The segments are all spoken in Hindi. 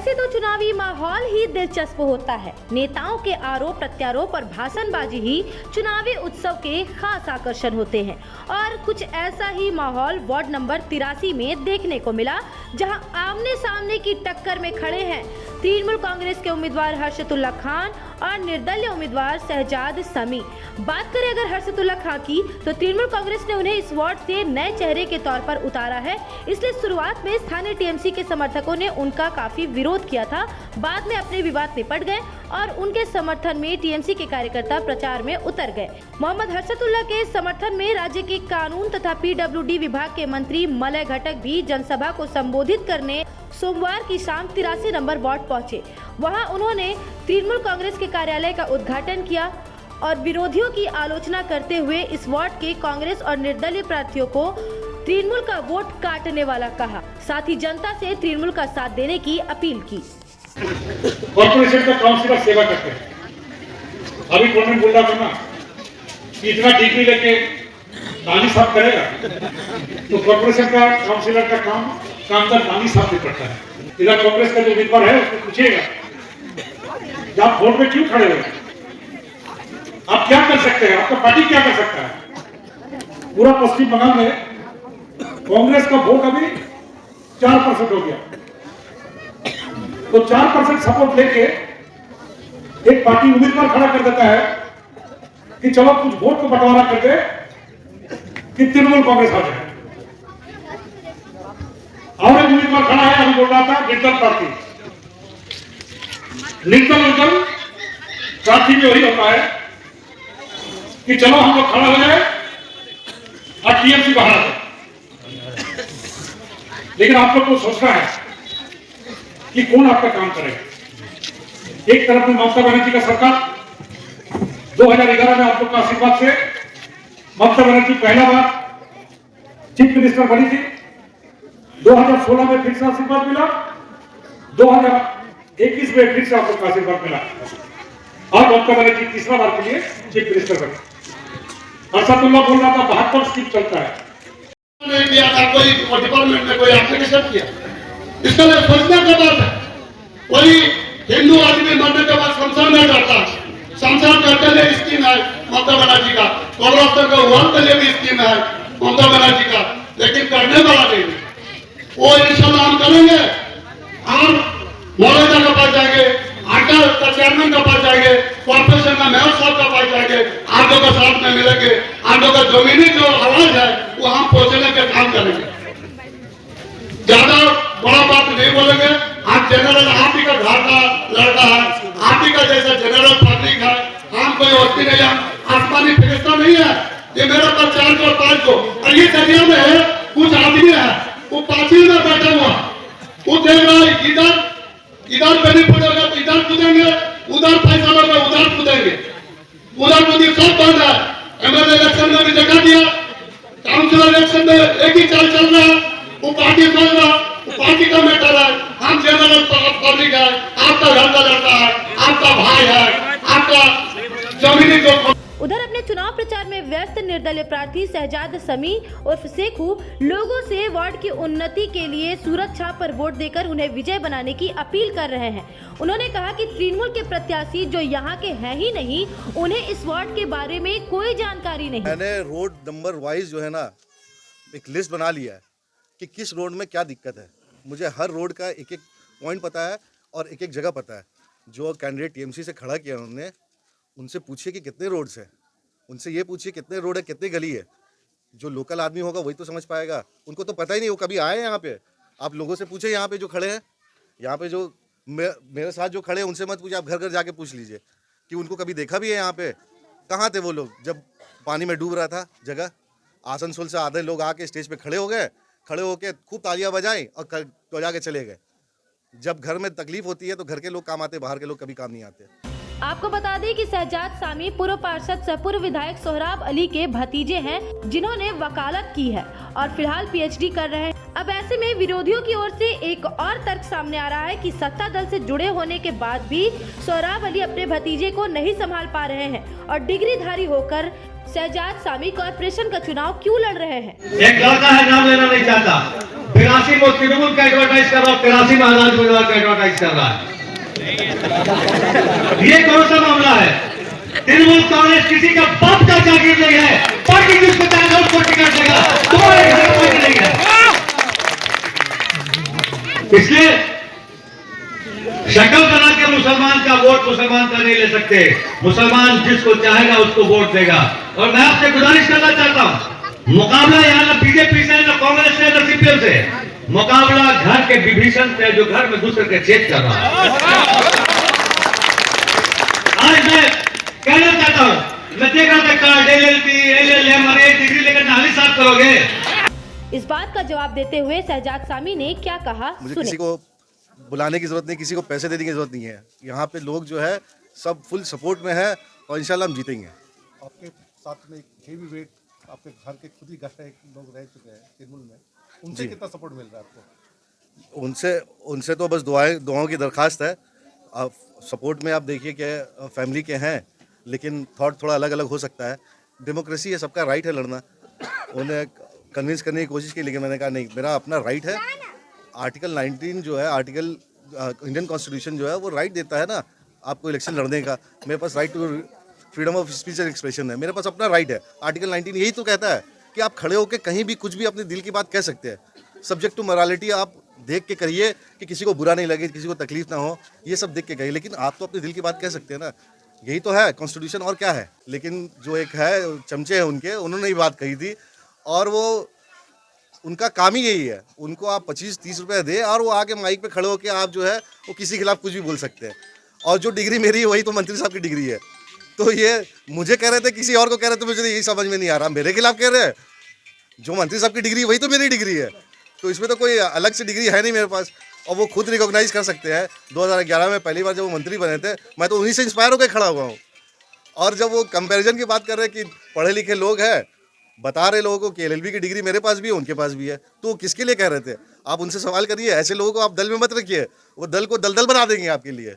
वैसे तो चुनावी माहौल ही दिलचस्प होता है। नेताओं के आरोप प्रत्यारोप और भाषणबाजी ही चुनावी उत्सव के खास आकर्षण होते हैं और कुछ ऐसा ही माहौल वार्ड नंबर 83 में देखने को मिला, जहां आमने सामने की टक्कर में खड़े हैं तृणमूल कांग्रेस के उम्मीदवार हर्षतुल्ला खान और निर्दलीय उम्मीदवार शहजाद समी। बात करें अगर हर्षतुल्ला खान की, तो तृणमूल कांग्रेस ने उन्हें इस वार्ड से नए चेहरे के तौर पर उतारा है, इसलिए शुरुआत में स्थानीय टीएमसी के समर्थकों ने उनका काफी विरोध किया था। बाद में अपने विवाद निपट गए और उनके समर्थन में टीएमसी के कार्यकर्ता प्रचार में उतर गए। मोहम्मद हर्षतुल्ला के समर्थन में राज्य के कानून तथा पीडब्ल्यूडी विभाग के मंत्री मलय घटक भी जनसभा को संबोधित करने सोमवार की शाम 83 नंबर वार्ड पहुंचे। वहां उन्होंने तृणमूल कांग्रेस के कार्यालय का उद्घाटन किया और विरोधियों की आलोचना करते हुए इस वार्ड के कांग्रेस और निर्दलीय प्रार्थियों को तृणमूल का वोट काटने वाला कहा। साथ ही जनता से तृणमूल का साथ देने की अपील की। कॉर्पोरेशन का काउंसिलर सेवा करते हैं। अभी कौन बोल रहा था ना कि इतना डिग्री लेके नाली साफ करेगा, तो कॉर्पोरेशन का काउंसिलर का काम नाली साफ नहीं करता है। इधर कांग्रेस का जो उम्मीदवार है उसको पूछिएगा आप वोट में क्यों खड़े हुए, आप क्या कर सकते हैं, आपका पार्टी क्या कर सकता है। पूरा पश्चिम बंगाल में कांग्रेस का वोट अभी 4% हो गया, तो 4% सपोर्ट लेके एक पार्टी उम्मीदवार खड़ा कर देता है कि चलो कुछ वोट को बंटवारा कर दे कि तृणमूल कांग्रेस आ जाए। और एक उम्मीदवार खड़ा है, अभी बोल रहा था निर्दल प्रार्थी। निर्दल प्रार्थी में वही होता है कि चलो हम लोग खड़ा हो जाए और टीएमसी बाहर आ जाए। लेकिन आप लोग को सोचना है कि कौन आपका काम करेगा। एक तरफ में ममता बनर्जी का सरकार 2011 में आप लोग का आशीर्वाद से ममता बनर्जी पहला बार चीफ मिनिस्टर बनी थी। 2016 में फिर से आशीर्वाद मिला, 2021 में फिर से आप लोग का आशीर्वाद मिला और ममता बनर्जी तीसरा बार के लिए चीफ मिनिस्टर बनी। हर्षतुल्ला बोल रहा था 72 स्कीम चलता है, नहीं किया था कोई डिपार्टमेंट में कोई एप्लीकेशन किया। इसके लिए सोचने का बात है। कोई हिंदू आदमी मरने के बाद शमशान में जाता है, शमशान घाट के लिए स्कीम है ममता बनर्जी का, कॉलोस्टर का वाल के लिए भी स्कीम है ममता बनर्जी का, लेकिन करने वाला नहीं। वो इंशाल्लाह हम करेंगे और मौलाना का पास जाएंगे, आटा का चेयरमैन का पास जाएंगे, कॉर्पोरेशन का मेयर साहब का पास जाएंगे, आप लोग का साथ में मिलेंगे, आप लोग का जमीनी जो आवाज है वो हम पहुंचने का काम करेंगे। ज्यादा बड़ा बात नहीं बोलेंगे। आप जनरल आप ही का घर का लड़का है, आप ही का जैसा जनरल पब्लिक है, हम कोई वस्ती नहीं है, आसमानी फरिश्ता नहीं है। ये मेरे पास 4 को 5 को और ये दरिया में है कुछ आदमी है वो पांचवी में बैठा हुआ, वो देख रहा है इधर बेनिफिट होगा तो इधर कूदेंगे, उधर पैसा होगा उधर कूदेंगे, उधर कूदी सब बंद है। एमएलए इलेक्शन में भी देखा दिया, काउंसिलर इलेक्शन में एक ही चाल चल रहा है, वो पार्टी चल रहा, वो पार्टी का मैटर है। हम जनरल पब्लिक है, आपका घर का लड़का है, आपका भाई है, आपका जमीनी जो। उधर अपने चुनाव प्रचार में व्यस्त निर्दलीय प्रार्थी शहजाद समी उर्फ शेखू लोगों से वार्ड की उन्नति के लिए सूरज छाप पर वोट देकर उन्हें विजय बनाने की अपील कर रहे हैं। उन्होंने कहा कि तृणमूल के प्रत्याशी जो यहाँ के हैं ही नहीं, उन्हें इस वार्ड के बारे में कोई जानकारी नहीं। मैंने रोड नंबर वाइज जो है ना एक लिस्ट बना लिया है कि किस रोड में क्या दिक्कत है। मुझे हर रोड का एक एक पॉइंट पता है और एक एक जगह पता है। जो कैंडिडेट टीएमसी से खड़ा किया उन्होंने, उनसे पूछिए कि कितने रोड्स हैं, उनसे ये पूछिए कितने रोड है, कितनी गली है। जो लोकल आदमी होगा वही तो समझ पाएगा, उनको तो पता ही नहीं, वो कभी आए हैं यहाँ पे। आप लोगों से पूछे यहाँ पे जो खड़े हैं, यहाँ पे जो मेरे साथ जो खड़े हैं उनसे मत पूछिए, आप घर घर जाके पूछ लीजिए कि उनको कभी देखा भी है यहाँ पे। कहाँ थे वो लोग जब पानी में डूब रहा था जगह। आसनसोल से आधे लोग आके स्टेज पे खड़े हो गए, खड़े होके खूब तालियां बजाई और बजा के चले गए। जब घर में तकलीफ होती है तो घर के लोग काम आते, बाहर के लोग कभी काम नहीं आते। आपको बता दें कि शहजाद सामी पूर्व पार्षद सह पूर्व विधायक सोहराब अली के भतीजे हैं, जिन्होंने वकालत की है और फिलहाल पीएचडी कर रहे हैं। अब ऐसे में विरोधियों की ओर से एक और तर्क सामने आ रहा है कि सत्ता दल से जुड़े होने के बाद भी सोहराब अली अपने भतीजे को नहीं संभाल पा रहे हैं और डिग्रीधारी होकर शहजाद सामी कॉर्पोरेशन का चुनाव क्यों लड़ रहे हैं। एक लड़का है, नाम लेना नहीं चाहता, 83 में तृणमूल का एडवर्टाइज कर रहा हूँ, 83 में आजाद उम्मीदवार का एडवर्टाइज कर रहा है। ये कौन सा मामला है? तृणमूल कांग्रेस किसी का बाप का जागीर नहीं है, पार्टी जिसको चाहे उसको टिकट देगा, कोई नहीं है। इसलिए शक्ल बना के मुसलमान का वोट मुसलमान का नहीं ले सकते। मुसलमान जिसको चाहेगा उसको वोट देगा। और मैं आपसे गुजारिश करना चाहता हूं, मुकाबला यहाँ ना बीजेपी से, ना कांग्रेस से, ना सीपीएम से, मुकाबला घर के विभीषण से जो घर में दूसरे के छेद कर रहा है। आज मैं कहना चाहता हूं, मैं देख रहा था कार्ड LLB, LLM और एक डिग्री लेकर नाली साफ करोगे। इस बात का जवाब देते हुए शहजाद सामी ने क्या कहा, मुझे सुने। किसी को बुलाने की जरूरत नहीं, किसी को पैसे देने की जरूरत नहीं है। यहाँ पे लोग जो है सब फुल सपोर्ट में है और इंशाल्लाह हम जीतेंगे। आपके साथ में एक हेवी वेट आपके घर के खुद ही घर लोग रह चुके हैं तृणमूल में, उनसे कितना सपोर्ट मिल रहा है आपको? उनसे तो बस दुआओं की दरखास्त है। आप सपोर्ट में आप देखिए कि फैमिली के हैं, लेकिन थॉट थोड़ा अलग अलग हो सकता है। डेमोक्रेसी है, सबका राइट है लड़ना। उन्हें कन्विंस करने की कोशिश की, लेकिन मैंने कहा नहीं, मेरा अपना राइट है। आर्टिकल 19 जो है, इंडियन कॉन्स्टिट्यूशन जो है वो राइट देता है ना आपको इलेक्शन लड़ने का। मेरे पास right to freedom of speech and expression है, मेरे पास अपना राइट है। आर्टिकल 19 यही तो कहता है कि आप खड़े होकर कहीं भी कुछ भी अपने दिल की बात कह सकते हैं, सब्जेक्ट टू मोरालिटी। आप देख के करिए कि किसी को बुरा नहीं लगे, किसी को तकलीफ ना हो, ये सब देख के कहिए, लेकिन आप तो अपने दिल की बात कह सकते हैं ना। यही तो है कॉन्स्टिट्यूशन, और क्या है। लेकिन जो एक है चमचे हैं उनके, उन्होंने ये बात कही थी और वो उनका काम ही यही है। उनको आप 25-30 रुपए दे और वो आके माइक पे खड़े होकर आप जो है वो किसी के खिलाफ कुछ भी बोल सकते हैं। और जो डिग्री मेरी है वही तो मंत्री साहब की डिग्री है। तो ये मुझे कह रहे थे, किसी और को कह रहे थे, मुझे यही समझ में नहीं आ रहा। मेरे खिलाफ कह रहे हैं, जो मंत्री साहब की डिग्री वही तो मेरी डिग्री है। तो इसमें तो कोई अलग से डिग्री है नहीं मेरे पास। और वो खुद रिकॉग्नाइज कर सकते हैं। 2011 में पहली बार जब वो मंत्री बने थे, मैं तो उन्हीं से इंस्पायर होकर खड़ा हुआ हूँ। और जब वो कंपैरिजन की बात कर रहे हैं कि पढ़े लिखे लोग हैं, बता रहे लोगों को कि LLB की डिग्री मेरे पास भी है, उनके पास भी है, तो किसके लिए कह रहे थे? आप उनसे सवाल करिए। ऐसे लोगों को आप दल में मत रखिए, वो दल को दलदल बना देंगे आपके लिए।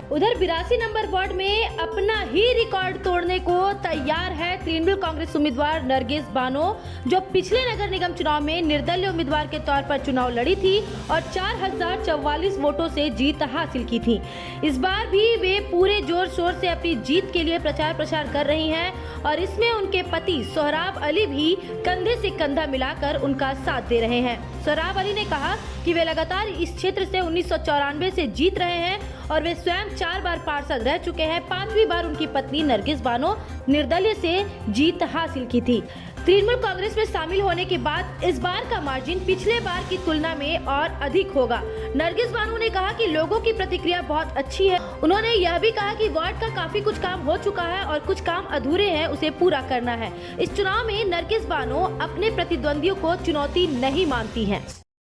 उधर 82 नंबर वार्ड में अपना ही रिकॉर्ड तोड़ने को तैयार है तृणमूल कांग्रेस उम्मीदवार नरगिस बानो, जो पिछले नगर निगम चुनाव में निर्दलीय उम्मीदवार के तौर पर चुनाव लड़ी थी और 4044 वोटों से जीत हासिल की थी। इस बार भी वे पूरे जोर शोर से अपनी जीत के लिए प्रचार प्रसार कर रही हैं और इसमें उनके पति सोहराब अली भी कंधे से कंधा मिलाकर उनका साथ दे रहे हैं। सोहराब अली ने कहा कि वे लगातार इस क्षेत्र से 1994 से जीत रहे हैं और वे स्वयं 4 बार पार्षद रह चुके हैं। 5वीं बार उनकी पत्नी नरगिस बानो निर्दलीय से जीत हासिल की थी। तृणमूल कांग्रेस में शामिल होने के बाद इस बार का मार्जिन पिछले बार की तुलना में और अधिक होगा। नरगिस बानो ने कहा कि लोगों की प्रतिक्रिया बहुत अच्छी है। उन्होंने यह भी कहा कि वार्ड का काफी कुछ काम हो चुका है और कुछ काम अधूरे हैं, उसे पूरा करना है। इस चुनाव में नरगिस बानो अपने प्रतिद्वंदियों को चुनौती नहीं मानती हैं।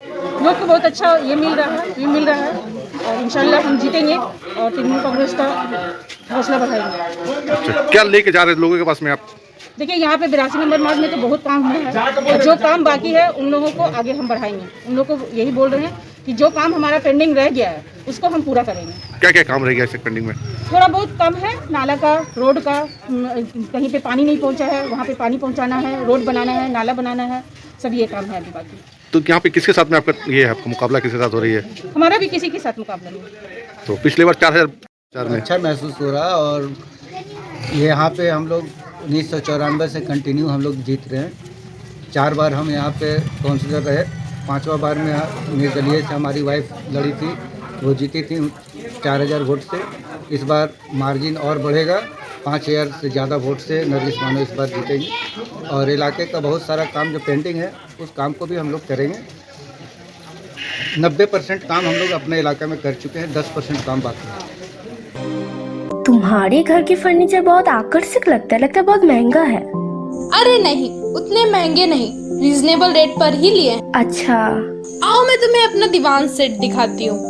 लोग को बहुत अच्छा ये मिल रहा है और इंशाल्लाह हम जीतेंगे और तृणमूल कांग्रेस का हौसला बढ़ाएंगे। अच्छा, क्या लेके जा रहे हैं लोगों के पास में आप? देखिए यहाँ पे 82 नंबर वार्ड में तो बहुत काम हुआ है और जो काम बाकी है उन लोगों को आगे हम बढ़ाएंगे। उन लोगों को यही बोल रहे हैं कि जो काम हमारा पेंडिंग रह गया है उसको हम पूरा करेंगे। क्या क्या काम रह गया इस पेंडिंग में? थोड़ा बहुत काम है, नाला का, रोड का, कहीं पे पानी नहीं पहुँचा है वहाँ पे पानी पहुँचाना है, रोड बनाना है, नाला बनाना है, सब ये काम है अभी बाकी। तो यहाँ पे किसके साथ में आपका ये है, आपका मुकाबला किसके साथ हो रही है? हमारा भी किसी के साथ मुकाबला नहीं। तो पिछले बार 4004 में अच्छा महसूस हो रहा और यहाँ पे हम लोग 1994 से कंटिन्यू हम लोग जीत रहे हैं। 4 बार हम यहाँ पे काउंसिलर रहे। 5वां बार में निर्दलीय से हमारी वाइफ लड़ी थी, वो जीती थी 4000 वोट से। इस बार मार्जिन और बढ़ेगा, 5000 से ज़्यादा वोट से नरगिस बानो इस बार जीतेंगी। और इलाके का बहुत सारा काम जो पेंडिंग है उस काम को भी हम लोग करेंगे। 90% काम हम लोग अपने इलाके में कर चुके हैं, 10% काम बाकी है। तुम्हारे घर के फर्नीचर बहुत आकर्षक लगता है बहुत महंगा है। अरे नहीं, उतने महंगे नहीं, रीजनेबल रेट पर ही लिए हैं। अच्छा, आओ मैं तुम्हें अपना दीवान सेट दिखाती हूँ।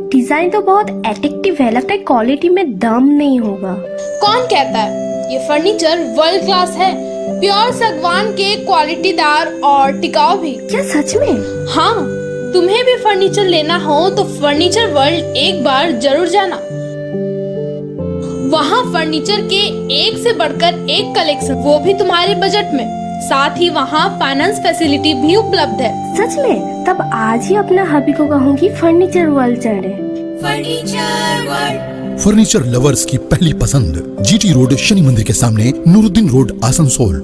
डिजाइन तो बहुत एट्रैक्टिव है, लगता है क्वालिटी में दम नहीं होगा। कौन कहता है? ये फर्नीचर वर्ल्ड क्लास है, प्योर सागवान के, क्वालिटीदार और टिकाऊ भी। क्या सच में? हाँ, तुम्हें भी फर्नीचर लेना हो तो फर्नीचर वर्ल्ड एक बार जरूर जाना। वहाँ फर्नीचर के एक से बढ़कर एक कलेक्शन, वो भी तुम्हारे बजट में। साथ ही वहाँ फाइनेंस फैसिलिटी भी उपलब्ध है। सच में? तब आज ही अपना हबी को कहूँगी फर्नीचर वर्ल्ड चढ़े। फर्नीचर लवर्स की पहली पसंद, जीटी रोड शनि मंदिर के सामने, नूरुद्दीन रोड, आसनसोल।